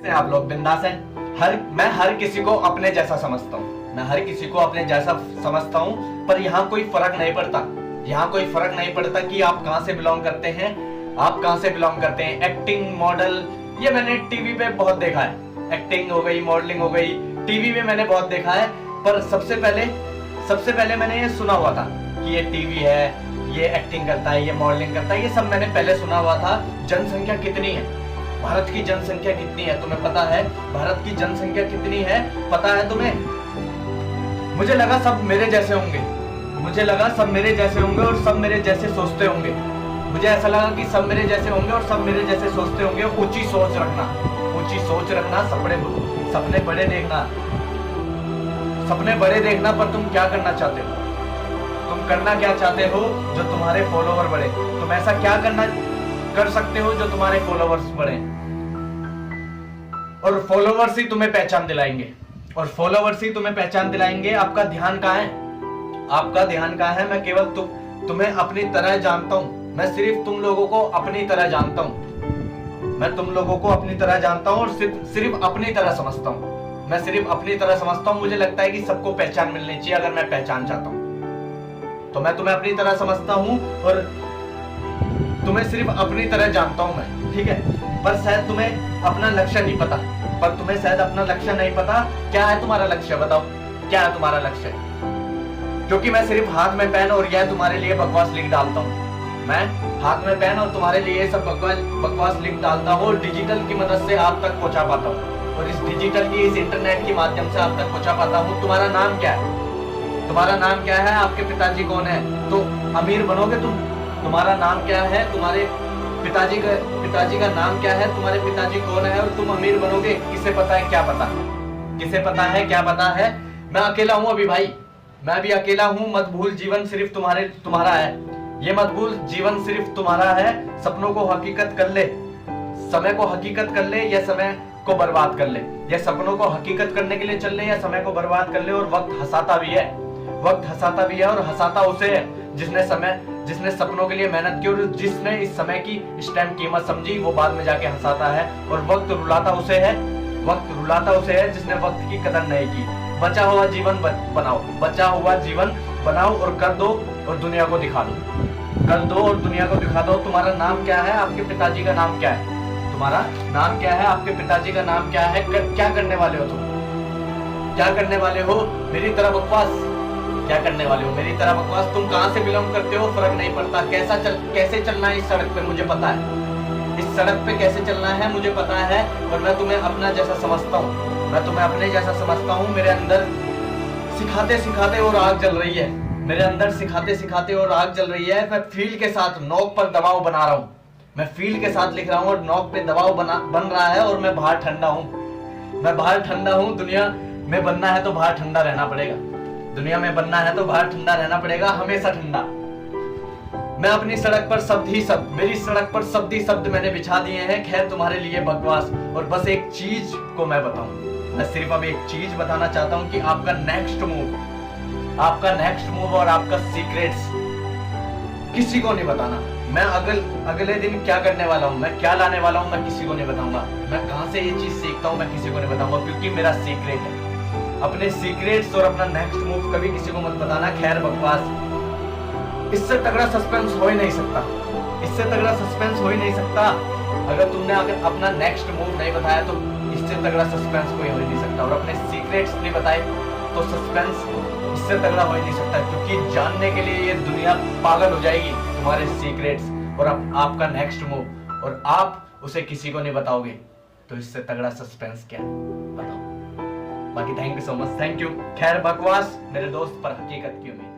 से आप लोग बिंदास हैं। मैं हर किसी को अपने जैसा समझता हूँ, मैं हर किसी को अपने जैसा समझता हूँ, पर यहाँ कोई फर्क नहीं पड़ता। यहाँ कोई फर्क नहीं पड़ता कि आप कहाँ से बिलोंग करते हैं, आप कहाँ से बिलोंग करते हैं। एक्टिंग, मॉडल, ये मैंने टीवी पे बहुत देखा है। एक्टिंग हो गई, मॉडलिंग हो गई, टीवी में मैंने बहुत देखा है। पर सबसे पहले मैंने ये सुना हुआ था कि ये टीवी है, ये एक्टिंग करता है, ये मॉडलिंग करता है, ये सब मैंने पहले सुना हुआ था। जनसंख्या कितनी है, भारत की जनसंख्या कितनी है तुम्हें पता है? भारत की जनसंख्या कितनी है पता है तुम्हें? मुझे लगा सब मेरे जैसे होंगे, मुझे लगा सब मेरे जैसे होंगे और सब मेरे जैसे सोचते होंगे। मुझे ऐसा लगा कि सब मेरे जैसे होंगे और सब मेरे जैसे सोचते होंगे। ऊंची सोच रखना, ऊंची सोच रखना, सपने बड़े देखना, सपने बड़े देखना। पर तुम क्या करना चाहते हो? तुम करना क्या चाहते हो जो तुम्हारे फॉलोवर बढ़े? तुम ऐसा क्या कर सकते हो जो तुम्हारे फॉलोवर्स बढ़े? और फॉलोवर्स ही तुम्हें पहचान दिलाएंगे, और फॉलोवर्स ही तुम्हें पहचान दिलाएंगे। आपका ध्यान कहाँ है? आपका ध्यान कहाँ है? मैं केवल तुम्हें अपनी तरह जानता हूं। मैं सिर्फ तुम लोगों को अपनी तरह जानता हूं। मैं तुम लोगों को अपनी तरह जानता हूं और सिर्फ अपनी तरह समझता हूं। मैं सिर्फ अपनी तरह समझता हूं। मुझे लगता है कि सबको पहचान मिलनी चाहिए। अगर मैं पहचान चाहता हूं तो मैं तुम्हें अपनी तरह समझता हूं और तुम्हें सिर्फ अपनी तरह जानता हूं मैं, ठीक है? पर शायद तुम्हें अपना लक्ष्य नहीं पता, पर तुम्हें शायद अपना लक्ष्य नहीं पता। क्या है तुम्हारा लक्ष्य? बताओ, क्या है तुम्हारा लक्ष्य? क्योंकि मैं सिर्फ हाथ में पेन और यह तुम्हारे लिए बकवास लिख डालता हूँ। मैं हाथ में पेन और तुम्हारे लिए सब बकवास लिख डालता हूँ और डिजिटल की मदद से आप तक पहुंचा पाता हूँ। और इस डिजिटल की, इस इंटरनेट के माध्यम से आप तक पहुंचा पाता हूँ। तुम्हारा नाम क्या है? तुम्हारा नाम क्या है? आपके पिताजी कौन है? तो अमीर बनोगे तुम? तुम्हारा नाम क्या है? तुम्हारे पिताजी का नाम क्या है? तुम्हारे पिताजी कौन है? और तुम अमीर बनोगे? किसे पता है? क्या पता? किसे पता है? क्या पता है? मैं अकेला हूं अभी भाई, मैं भी अकेला हूं। मत भूल, जीवन सिर्फ तुम्हारा है। ये मत भूल, जीवन सिर्फ तुम्हारा है। सपनों को हकीकत कर ले, समय को हकीकत कर ले या समय को बर्बाद कर ले। या सपनों को हकीकत करने के लिए चल ले या समय को बर्बाद कर ले। और वक्त हंसाता भी है, वक्त हंसाता भी है। और हंसाता उसे है जिसने सपनों के लिए मेहनत की और जिसने इस समय की, इस टाइम कीमत समझी। वो बाद में जाके हंसाता है। और वक्त रुलाता उसे है, वक्त रुलाता उसे है जिसने वक्त की कदर नहीं की। बचा हुआ जीवन बनाओ, बचा हुआ जीवन बनाओ और कर दो और दुनिया को दिखा दो, कर दो और दुनिया को दिखा दो। तुम्हारा नाम क्या है? आपके पिताजी का नाम क्या है? तुम्हारा नाम क्या है? आपके पिताजी का नाम क्या है? क्या करने वाले हो तुम? क्या करने वाले हो? मेरी तरह बकवास? क्या करने वाले हो? मेरी तरह बकवास? तुम कहां से बिलोंग करते हो फर्क नहीं पड़ता। कैसे चलना है इस सड़क पे मुझे पता है। इस सड़क पे कैसे चलना है मुझे पता है। और मैं तुम्हें अपना जैसा समझता हूँ, मैं तुम्हें अपने जैसा समझता हूँ। मेरे अंदर सिखाते सिखाते और आग जल रही है, मेरे अंदर सिखाते सिखाते और आग जल रही है। मैं फील के साथ नोक पर दबाव बना रहा हूँ, मैं फील के साथ लिख रहा हूँ और नोक पे दबाव बन रहा है। और मैं बाहर ठंडा हूँ, मैं बाहर ठंडा हूँ। दुनिया में बनना है तो बाहर ठंडा रहना पड़ेगा, दुनिया में बनना है तो बाहर ठंडा रहना पड़ेगा, हमेशा ठंडा। मैं अपनी सड़क पर शब्द ही शब्द, मेरी सड़क पर शब्द ही शब्द मैंने बिछा दिए हैं। खैर तुम्हारे लिए बकवास। और बस एक चीज को मैं बताऊं, मैं सिर्फ अब एक चीज बताना चाहता हूं कि आपका नेक्स्ट मूव और आपका सीक्रेट्स किसी को नहीं बताना। मैं अगले दिन क्या करने वाला हूं, मैं क्या लाने वाला हूं, मैं किसी को नहीं बताऊंगा। मैं कहां से ये चीज सीखता हूं मैं किसी को नहीं बताऊंगा, क्योंकि मेरा सीक्रेट है। अपने सीक्रेट्स और अपना नेक्स्ट मूव कभी किसी को मत बताना। खैर बकवास, इससे तगड़ा सस्पेंस हो ही नहीं सकता, इससे तगड़ा सस्पेंस हो ही नहीं सकता। अगर तुमने अपना नेक्स्ट मूव नहीं बताया तो इससे तगड़ा सस्पेंस कोई हो ही नहीं सकता। और अपने सीक्रेट्स नहीं बताए तो सस्पेंस इससे तगड़ा हो ही नहीं सकता, क्योंकि जानने के लिए ये दुनिया पागल हो जाएगी तुम्हारे सीक्रेट्स और आपका नेक्स्ट मूव, और आप उसे किसी को नहीं बताओगे तो इससे तगड़ा सस्पेंस क्या बताओ। बाकी thank you so much, thank you. खैर बकवास, मेरे दोस्त पर हकीकत की उम्मीद।